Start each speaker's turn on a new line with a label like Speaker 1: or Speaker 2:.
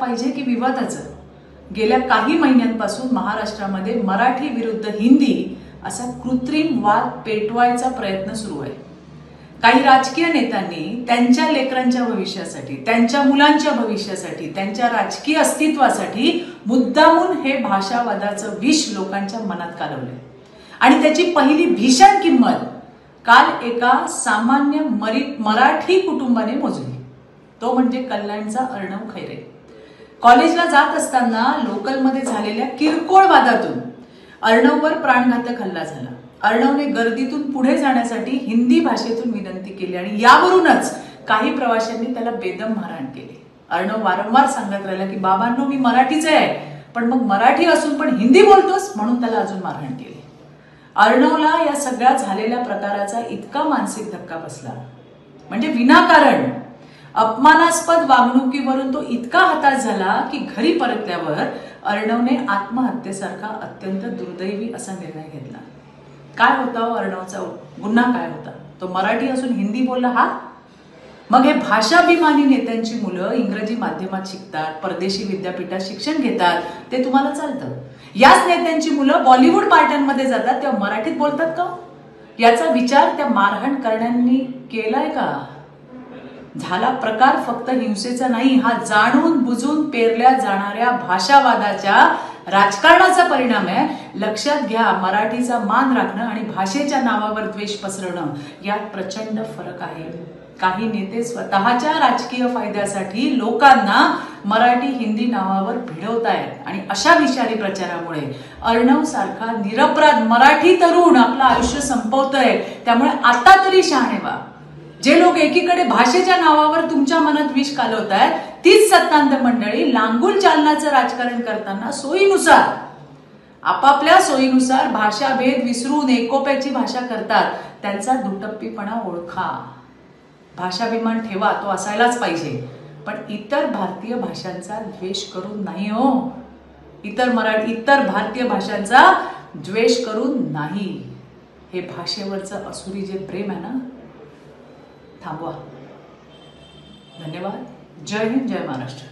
Speaker 1: पाहिजे की विवादाचं? गेल्या काही महिन्यांपासून महाराष्ट्रामध्ये मराठी विरुद्ध हिंदी असा कृत्रिम वाद पेटवायचा प्रयत्न सुरू आहे. काही राजकीय नेत्यांनी त्यांच्या लेकरांच्या भविष्यासाठी, त्यांच्या मुलांच्या भविष्यासाठी, त्यांच्या राजकीय अस्तित्वासाठी मुद्दामून हे भाषावादाचं विष लोकांच्या मनात कालवलंय. आणि त्याची पहिली भीषण किंमत काल एका सामान्य मराठी कुटुंबाने मोजली. तो म्हणजे कल्याणचा अर्णव खैरे. कॉलेजला जात असताना लोकलमध्ये झालेल्या किरकोळ वादातून अर्णववर प्राणघातक हल्ला झाला. अर्णवने गर्दीतून पुढे जाण्यासाठी हिंदी भाषेतून विनंती केली आणि यावरूनच काही प्रवाशांनी त्याला बेदम मारहाण केली. अर्णव वारंवार सांगत राहिला की बाबांनो, मी मराठीच आहे, पण मग मराठी असून पण हिंदी बोलतोस, म्हणून त्याला अजून मारहाण केली. अर्णवला या सगळ्या झालेल्या प्रकाराचा इतका मानसिक धक्का बसला, म्हणजे विनाकारण अपमानास्पद वागणुकीवरून तो इतका हताश झाला की घरी परतल्यावर अर्णवने आत्महत्येसारखा अत्यंत दुर्दैवी असा निर्णय घेतला. काय होता अर्णवचा गुन्हा? काय होता? तो मराठी असून हिंदी बोलला हा? मग हे भाषाभिमानी नेत्यांची मुलं इंग्रजी माध्यमात शिकतात, परदेशी विद्यापीठात शिक्षण घेतात, ते तुम्हाला चालतं. याच नेत्यांची मुलं बॉलिवूड पार्ट्यांमध्ये जातात तेव्हा मराठीत बोलतात का? याचा विचार त्या मारहाण करणाऱ्यांनी केलाय का? झाला प्रकार फक्त हिंसेचा नाही, हा जाणून बुजून पेरल्या जाणाऱ्या भाषावादाच्या राजकारणाचा परिणाम आहे. लक्षात घ्या, मराठीचा मान राखणं आणि भाषेच्या नावावर द्वेष पसरवणं यात प्रचंड फरक आहे. काही नेते स्वतःच्या राजकीय फायद्यासाठी लोकांना मराठी हिंदी नावावर भिडवतायत आणि अशा विषारी प्रचारामुळे अर्णव सारखा निरपराध मराठी तरुण आपलं आयुष्य संपवतोय. त्यामुळे आता तरी शहाणे व्हा. जे लोक एकीकडे भाषेच्या नावावर तुमच्या मनात विष कालवतायत, तीच सत्तांत मंडळी लांगुल चालनाचं राजकारण करताना सोयीनुसार, आपापल्या सोयीनुसार भाषाभेद विसरून एकोप्याची भाषा करतात. त्यांचा दुटप्पीपणा ओळखा. भाषाभिमान ठेवा, तो असायलाच पाहिजे, पण इतर भारतीय भाषांचा द्वेष करून नाही हो. इतर भारतीय भाषांचा द्वेष करून नाही. हे भाषेवरचं असुरी जे प्रेम आहे ना, थांबवा. धन्यवाद. जय हिंद, जय महाराष्ट्र.